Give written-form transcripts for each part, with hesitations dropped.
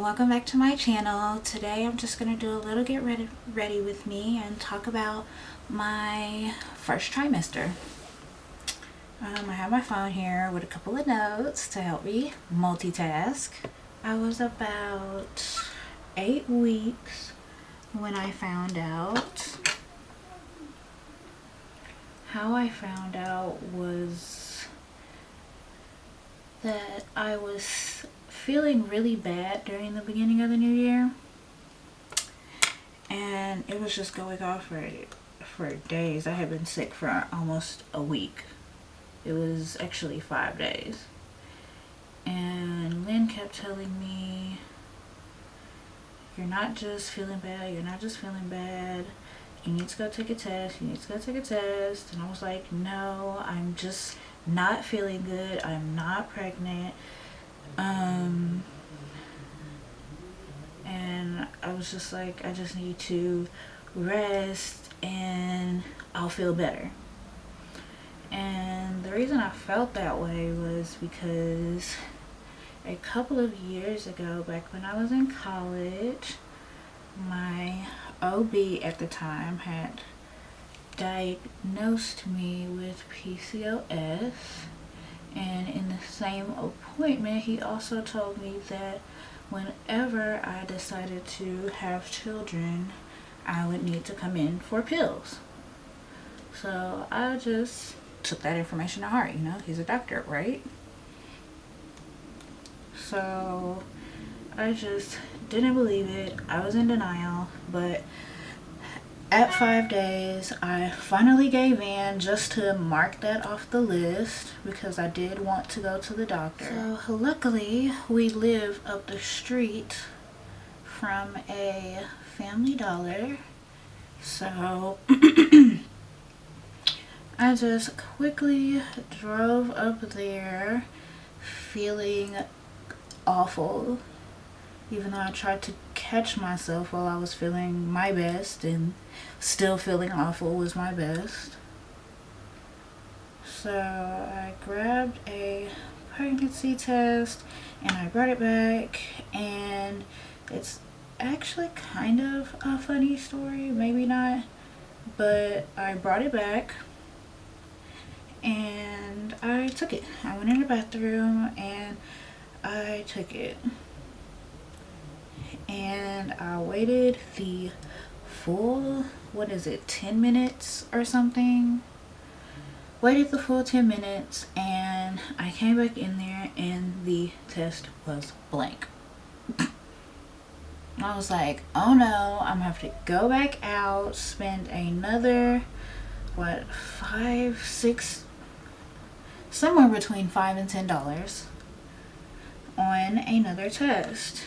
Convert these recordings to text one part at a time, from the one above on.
welcome back to my channel. Today I'm just going to do a little get ready with me and talk about my first trimester. I have my phone here with a couple of notes to help me multitask. I was about 8 weeks when I found out. How I found out was that I was feeling really bad during the beginning of the new year, and it was just going on for days. I had been sick for almost a week. It was actually 5 days, and Lynn kept telling me, you're not just feeling bad, you're not just feeling bad, you need to go take a test, you need to go take a test. And I was like, no, I'm just not feeling good, I'm not pregnant. And I was just like, I just need to rest and I'll feel better. And the reason I felt that way was because a couple of years ago, back when I was in college, my OB at the time had diagnosed me with PCOS. And in the same appointment, he also told me that whenever I decided to have children, I would need to come in for pills. So I just took that information to heart. You know, he's a doctor, right? So I just didn't believe it. I was in denial, but at 5 days, I finally gave in just to mark that off the list because I did want to go to the doctor. So luckily, we live up the street from a Family Dollar. So I just quickly drove up there feeling awful, even though I tried to catch myself while I was feeling my best, and still feeling awful was my best. So I grabbed a pregnancy test and I brought it back, and it's actually kind of a funny story, maybe not, but I brought it back and I took it. I went in the bathroom and I took it. And I waited the full, 10 minutes or something? Waited the full 10 minutes and I came back in there and the test was blank. I was like, oh no, I'm gonna have to go back out, spend another, somewhere between $5 and $10 on another test.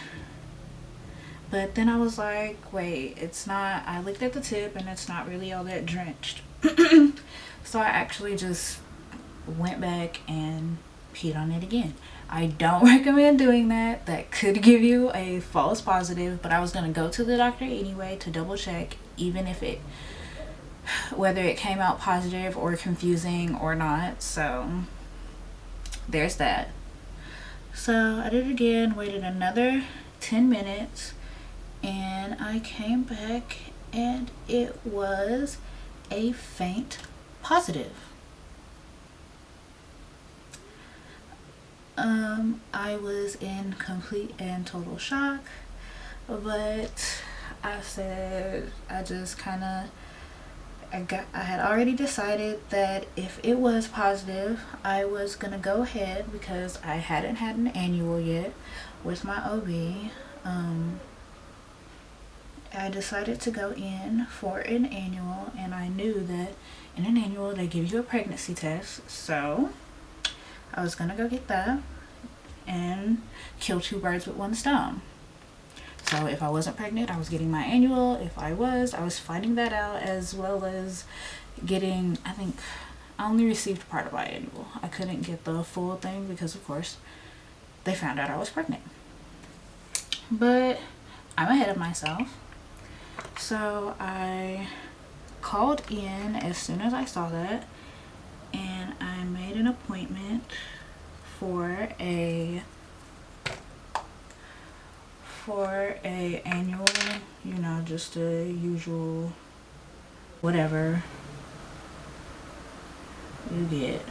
But then I was like, wait, it's not, I looked at the tip and it's not really all that drenched. So I actually just went back and peed on it again. I don't recommend doing that. That could give you a false positive, but I was going to go to the doctor anyway to double check, even if whether it came out positive or confusing or not. So there's that. So I did it again, waited another 10 minutes. And I came back and it was a faint positive. I was in complete and total shock, but I said, I had already decided that if it was positive, I was gonna go ahead because I hadn't had an annual yet with my OB. I decided to go in for an annual, and I knew that in an annual they give you a pregnancy test, so I was gonna go get that and kill 2 birds with 1 stone. So if I wasn't pregnant, I was getting my annual. If I was finding that out, as well as getting, I think I only received part of my annual. I couldn't get the full thing because of course they found out I was pregnant. But I'm ahead of myself. So I called in as soon as I saw that, and I made an appointment for a for a annual, you know, just a usual whatever, you get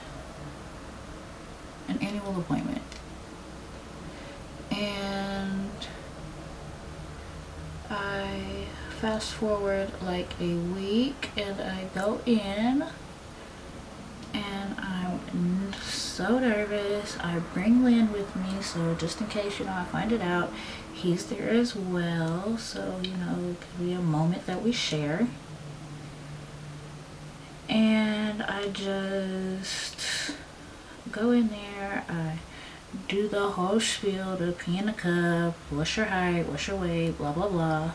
an annual appointment. And I fast forward like a week and I go in and I'm so nervous. I bring Lynn with me, so just in case, you know, I find it out, he's there as well, so, you know, it could be a moment that we share. And I just go in there, I do the whole spiel, the pee in the cup, what's your height, what's your weight, blah blah blah.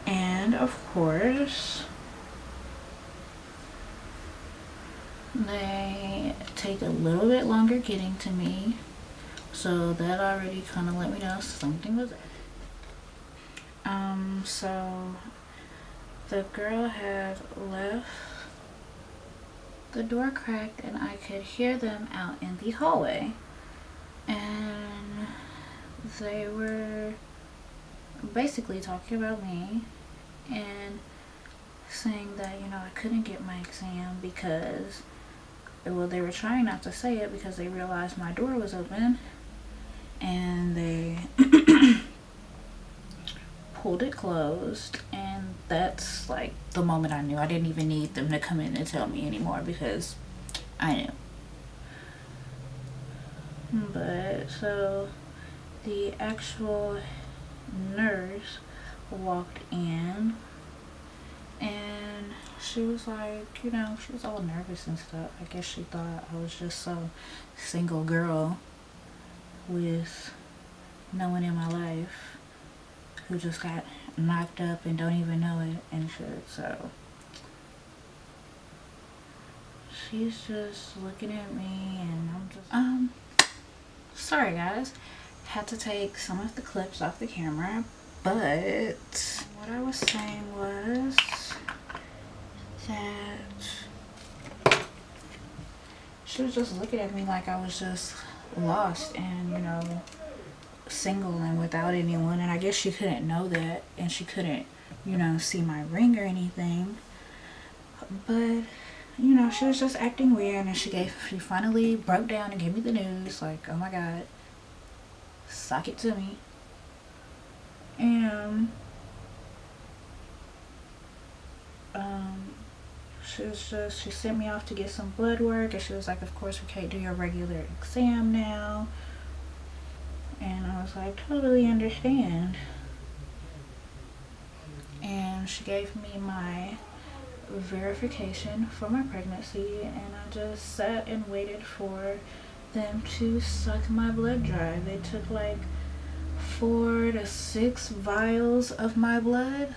And of course, they take a little bit longer getting to me, so that already kind of let me know something was up. So the girl had left the door cracked and I could hear them out in the hallway, and they were basically talking about me and saying that, you know, I couldn't get my exam because, well, they were trying not to say it because they realized my door was open, and they pulled it closed. And that's like the moment I knew. I didn't even need them to come in and tell me anymore because I knew. But so the actual nurse walked in and she was like, you know, she was all nervous and stuff. I guess she thought I was just some single girl with no one in my life who just got knocked up and don't even know it and shit. So she's just looking at me and I'm just sorry guys, had to take some of the clips off the camera. But what I was saying was that she was just looking at me like I was just lost and, you know, single and without anyone, and I guess she couldn't know that, and she couldn't, you know, see my ring or anything. But, you know, she was just acting weird, and she finally broke down and gave me the news, like, oh my god, suck it to me. And she sent me off to get some blood work, and she was like, of course we can't do your regular exam now. And I was like, totally understand. And she gave me my verification for my pregnancy, and I just sat and waited for them to suck my blood dry. They took like 4 to 6 vials of my blood,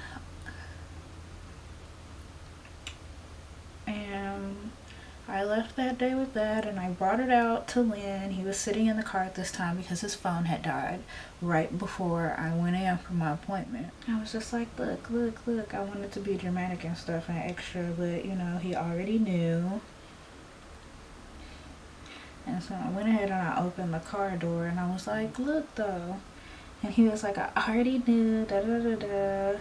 and I left that day with that, and I brought it out to Lynn. He was sitting in the car at this time because his phone had died right before I went in for my appointment. I was just like, look, look, look. I wanted to be dramatic and stuff and extra, but, you know, he already knew. And so I went ahead and I opened the car door, and I was like, look though. And he was like, I already knew, da da da da.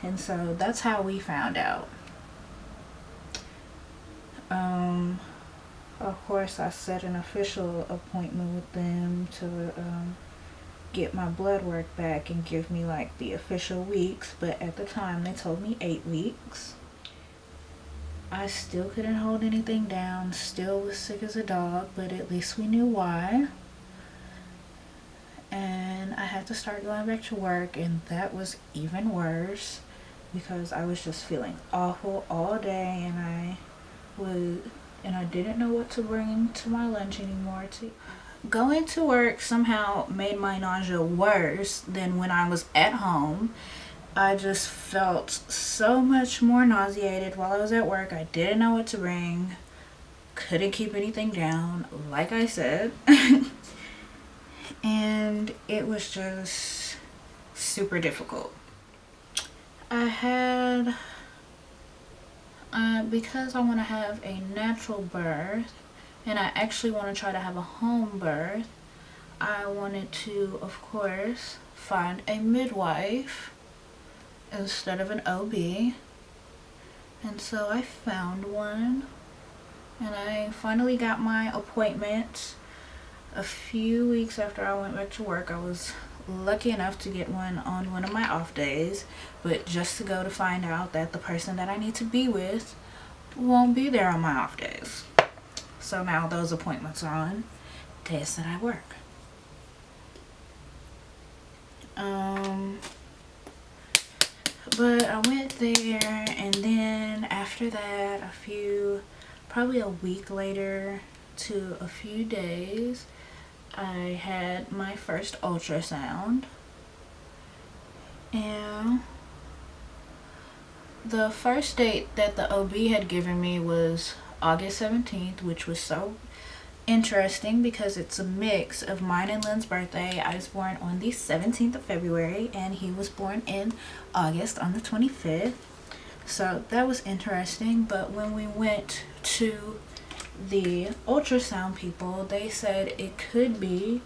And so that's how we found out. Of course, I set an official appointment with them to get my blood work back and give me like the official weeks, but at the time they told me 8 weeks. I still couldn't hold anything down, still was sick as a dog, but at least we knew why. And I had to start going back to work, and that was even worse because I was just feeling awful all day, and I didn't know what to bring to my lunch anymore. Going to work somehow made my nausea worse than when I was at home. I just felt so much more nauseated while I was at work. I didn't know what to bring, couldn't keep anything down, like I said. And it was just super difficult. I had because I want to have a natural birth and I actually want to try to have a home birth, I wanted to, of course, find a midwife instead of an OB. And so I found one, and I finally got my appointment a few weeks after I went back to work. I was lucky enough to get one on one of my off days, but just to go to find out that the person that I need to be with won't be there on my off days. So now those appointments are on days that I work. But I went there, and then after that, probably a week later to a few days, I had my first ultrasound. And the first date that the OB had given me was August 17th, which was so interesting because it's a mix of mine and Lynn's birthday. I was born on the 17th of February, and he was born in August on the 25th. So that was interesting. But when we went to the ultrasound people, they said it could be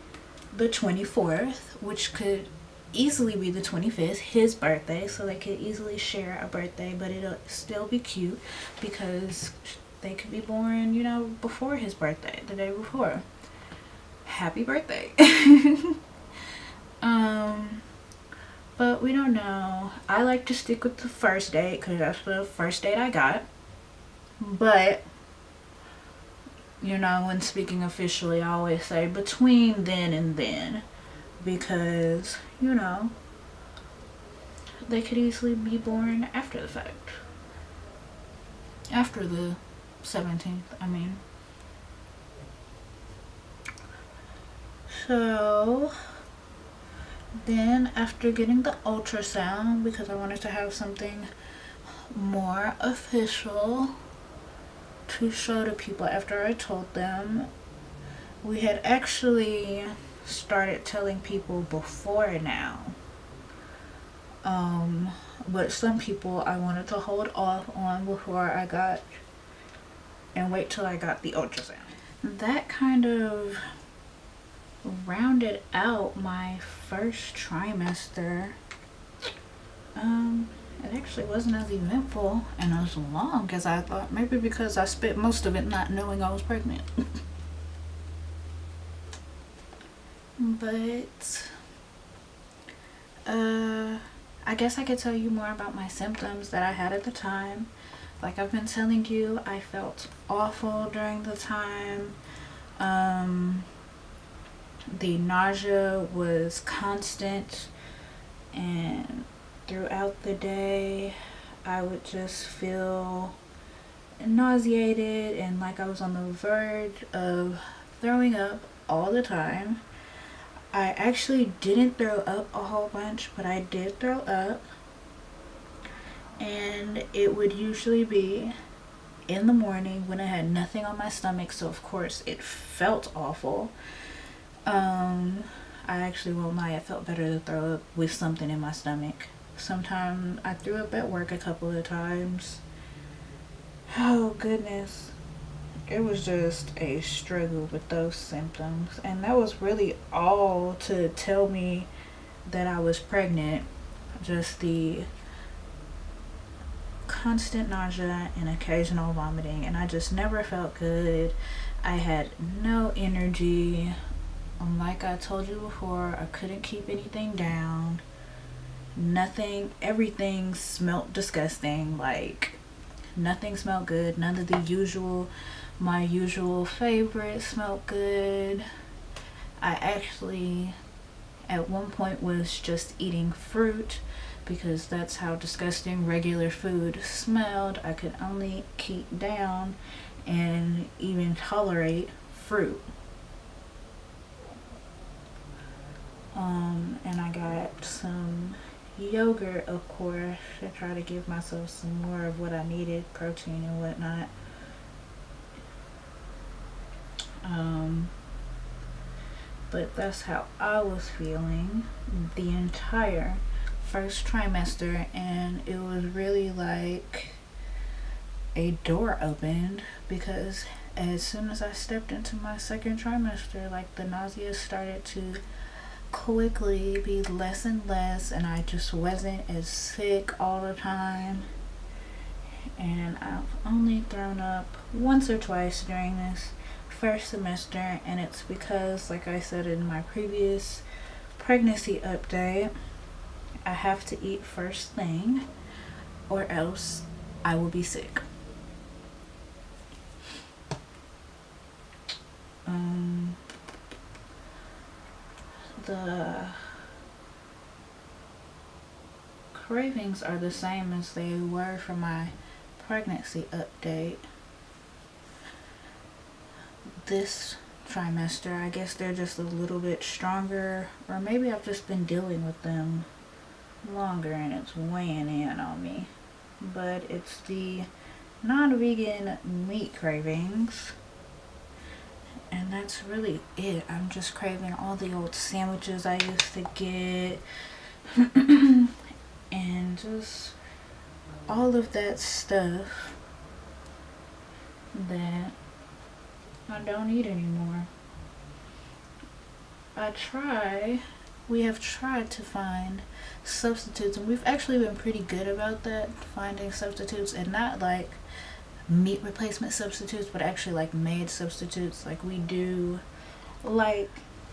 the 24th, which could easily be the 25th, his birthday, so they could easily share a birthday, but it'll still be cute because they could be born, you know, before his birthday, the day before. Happy birthday. But we don't know. I like to stick with the first date because that's the first date I got. But, you know, when speaking officially, I always say between then and then, because, you know, they could easily be born after the fact. After the 17th, I mean. So then after getting the ultrasound, because I wanted to have something more official to show to people after I told them, we had actually started telling people before now. But some people I wanted to hold off on before I got, and wait till I got the ultrasound. That kind of rounded out my first trimester. It actually wasn't as eventful and as long as I thought, maybe because I spent most of it not knowing I was pregnant. But I guess I could tell you more about my symptoms that I had at the time. Like I've been telling you, I felt awful during the time. The nausea was constant, and throughout the day I would just feel nauseated and like I was on the verge of throwing up all the time. I actually didn't throw up a whole bunch, but I did throw up, and it would usually be in the morning when I had nothing on my stomach, so of course it felt awful. I actually won't lie, it felt better to throw up with something in my stomach. Sometimes I threw up at work a couple of times. Oh goodness, it was just a struggle with those symptoms, and that was really all to tell me that I was pregnant. Just the constant nausea and occasional vomiting, and I just never felt good. I had no energy. Like I told you before, I couldn't keep anything down. Nothing, everything smelled disgusting. Like nothing smelled good. None of my usual favorites smelled good. I actually at one point was just eating fruit because that's how disgusting regular food smelled. I could only keep down and even tolerate fruit. And I got some yogurt, of course, to try to give myself some more of what I needed, protein and whatnot. But that's how I was feeling the entire first trimester, and it was really like a door opened, because as soon as I stepped into my second trimester, like the nausea started to quickly be less and less, and I just wasn't as sick all the time. And I've only thrown up once or twice during this first semester, and it's because, like I said in my previous pregnancy update, I have to eat first thing or else I will be sick. The cravings are the same as they were for my pregnancy update. This trimester, I guess they're just a little bit stronger, or maybe I've just been dealing with them longer and it's weighing in on me. But it's the non-vegan meat cravings, and that's really it. I'm just craving all the old sandwiches I used to get and just all of that stuff that I don't eat anymore. We have tried to find substitutes, and we've actually been pretty good about that, finding substitutes, and not like meat replacement substitutes, but actually like made substitutes. Like we do like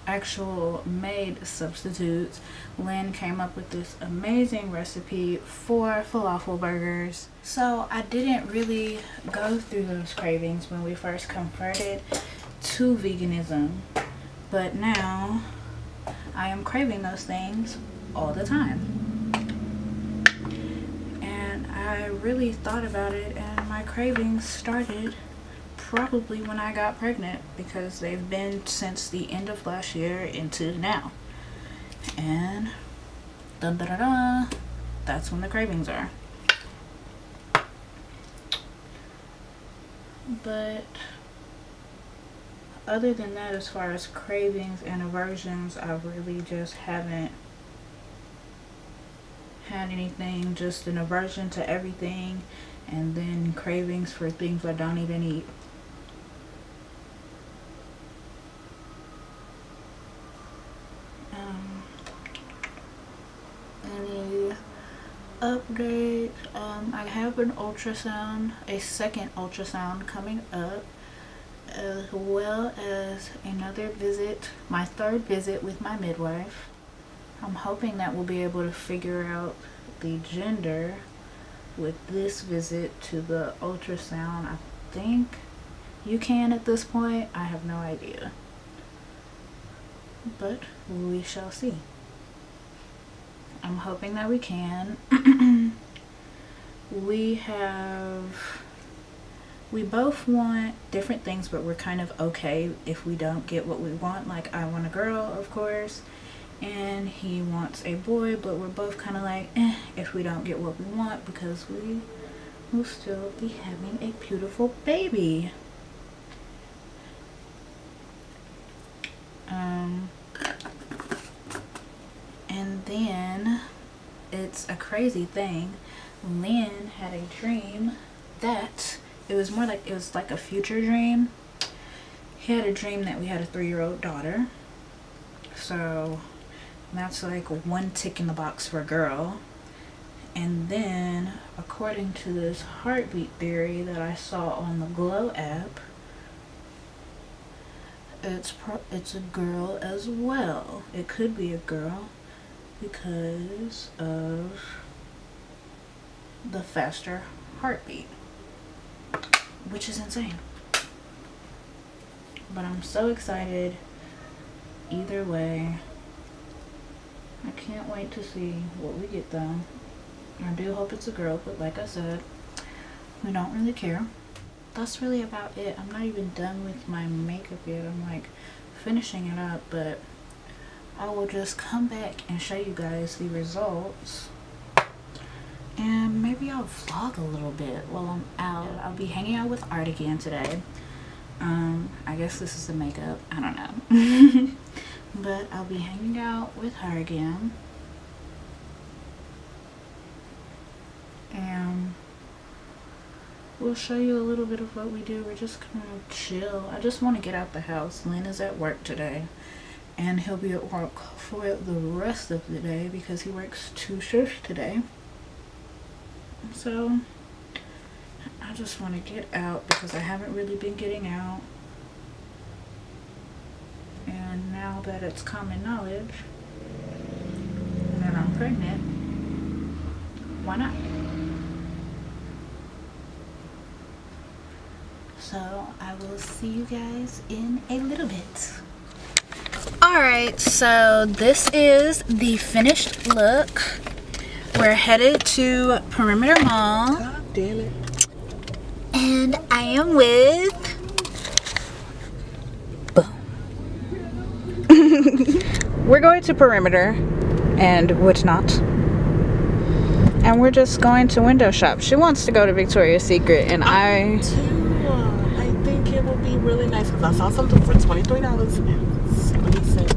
actual made substitutes. Lynn came up with this amazing recipe for falafel burgers. So I didn't really go through those cravings when we first converted to veganism, but now I am craving those things all the time. And I really thought about it, and my cravings started probably when I got pregnant, because they've been since the end of last year into now. And dun da da da, that's when the cravings are. But other than that, as far as cravings and aversions, I really just haven't had anything. Just an aversion to everything, and then cravings for things I don't even eat. Any updates? I have an ultrasound, a second ultrasound coming up, as well as another visit, my third visit with my midwife. I'm hoping that we'll be able to figure out the gender with this visit to the ultrasound. I think you can at this point. I have no idea, but we shall see. I'm hoping that we can. We both want different things, but we're kind of okay if we don't get what we want. Like, I want a girl, of course, and he wants a boy, but we're both kind of like, if we don't get what we want, because we will still be having a beautiful baby. And then it's a crazy thing. Lynn had a dream that it was like a future dream. He had a dream that we had a 3-year-old daughter. So that's like one tick in the box for a girl. And then, according to this heartbeat theory that I saw on the Glow app, it's a girl as well. It could be a girl because of the faster heartbeat, which is insane. But I'm so excited either way. I can't wait to see what we get though. I do hope it's a girl, but like I said, we don't really care. That's really about it. I'm not even done with my makeup yet. I'm like finishing it up, but I will just come back and show you guys the results. And maybe I'll vlog a little bit while I'm out. I'll be hanging out with Art again today. I guess this is the makeup. I don't know. But I'll be hanging out with her again. And we'll show you a little bit of what we do. We're just gonna chill. I just want to get out the house. Lynn is at work today, and he'll be at work for the rest of the day because he works 2 shifts today. So I just want to get out because I haven't really been getting out, and now that it's common knowledge that I'm pregnant, why not? So I will see you guys in a little bit. Alright, so this is the finished look. We're headed to Perimeter Mall. God damn it. And I am with boom. We're going to Perimeter and whatnot. And we're just going to window shop. She wants to go to Victoria's Secret, and I think it will be really nice because I saw something for $23 and 70 cents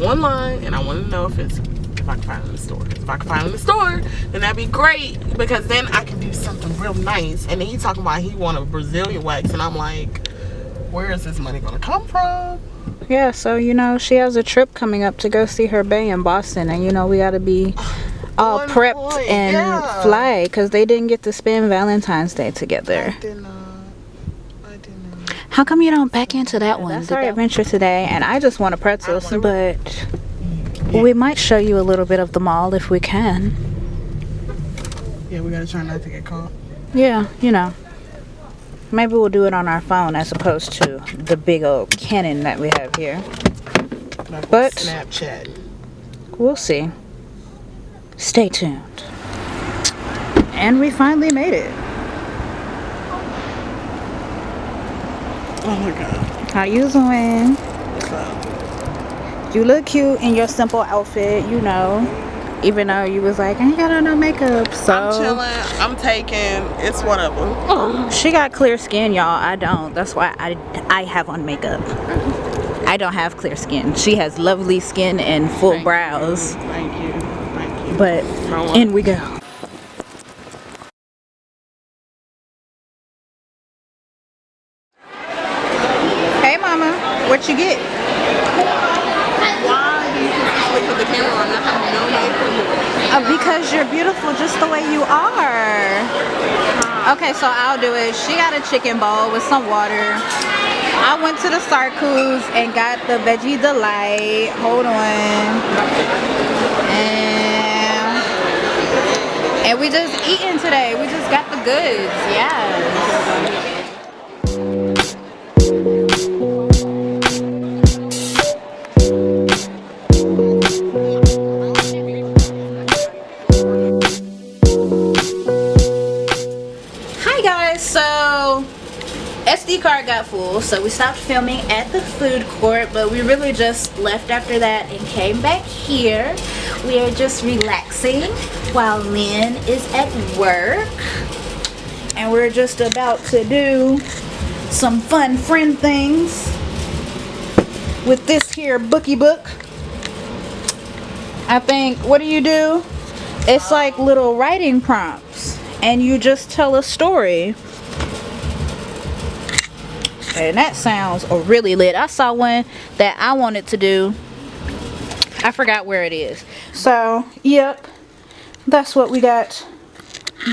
online, and I want to know if I can find it in the store. If I can find it in the store, then that'd be great because then I can do something real nice. And then he's talking about he want a Brazilian wax, and I'm like, where is this money gonna come from? yeah, so you know, she has a trip coming up to go see her bae in Boston, and you know, we gotta be all prepped and fly because they didn't get to spend Valentine's Day together. I did not. How come you don't back into that one? That's our adventure today, and I just want a pretzel, but we might show you a little bit of the mall if we can. Yeah, we gotta try not to get caught. Yeah, you know. Maybe we'll do it on our phone as opposed to the big old Canon that we have here. But Snapchat. We'll see. Stay tuned. And we finally made it. Oh my god. How you doing? What's up? You look cute in your simple outfit, you know. Even though you was like, I ain't got on no makeup, so. I'm chilling. I'm taking. It's whatever. Oh, she got clear skin, y'all. I don't. That's why I have on makeup. I don't have clear skin. She has lovely skin and full brows. Thank you. Thank you. But in we go. Hey, mama. What you get? Why do you consistently put the camera on? I have no name for you. Because you're beautiful just the way you are. Okay, so I'll do it. She got a chicken bowl with some water. I went to the Sarko's and got the Veggie Delight. Hold on. And we just eating today. We just got the goods. Yes. So SD card got full, so we stopped filming at the food court, but we really just left after that and came back here. We are just relaxing while Lynn is at work, and we're just about to do some fun friend things with this here bookie book. I think, what do? It's like little writing prompts, and you just tell a story. And that sounds really lit. I saw one that I wanted to do. I forgot where it is. So, yep. That's what we got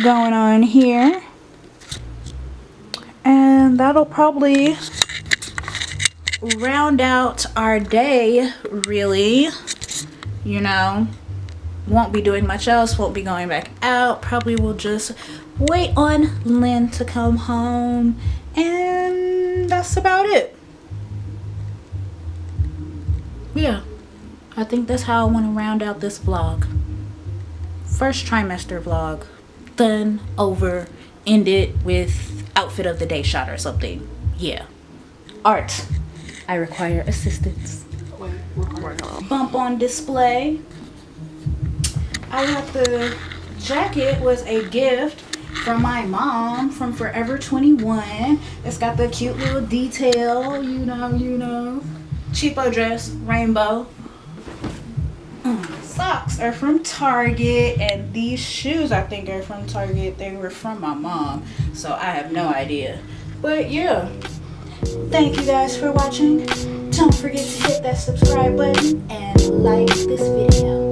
going on here. And that'll probably round out our day, really. You know, won't be doing much else. Won't be going back out. Probably will just wait on Lynn to come home. And that's about it. Yeah, I think that's how I want to round out this vlog. First trimester vlog. Done, over, ended with outfit of the day shot or something. Yeah. Art. I require assistance. Bump on display. I got the jacket, was a gift from my mom from Forever 21. It's got the cute little detail, you know. Cheapo dress, rainbow. socks are from Target, and these shoes I think are from Target. They were from my mom, so I have no idea. But yeah, thank you guys for watching. Don't forget to hit that subscribe button and like this video.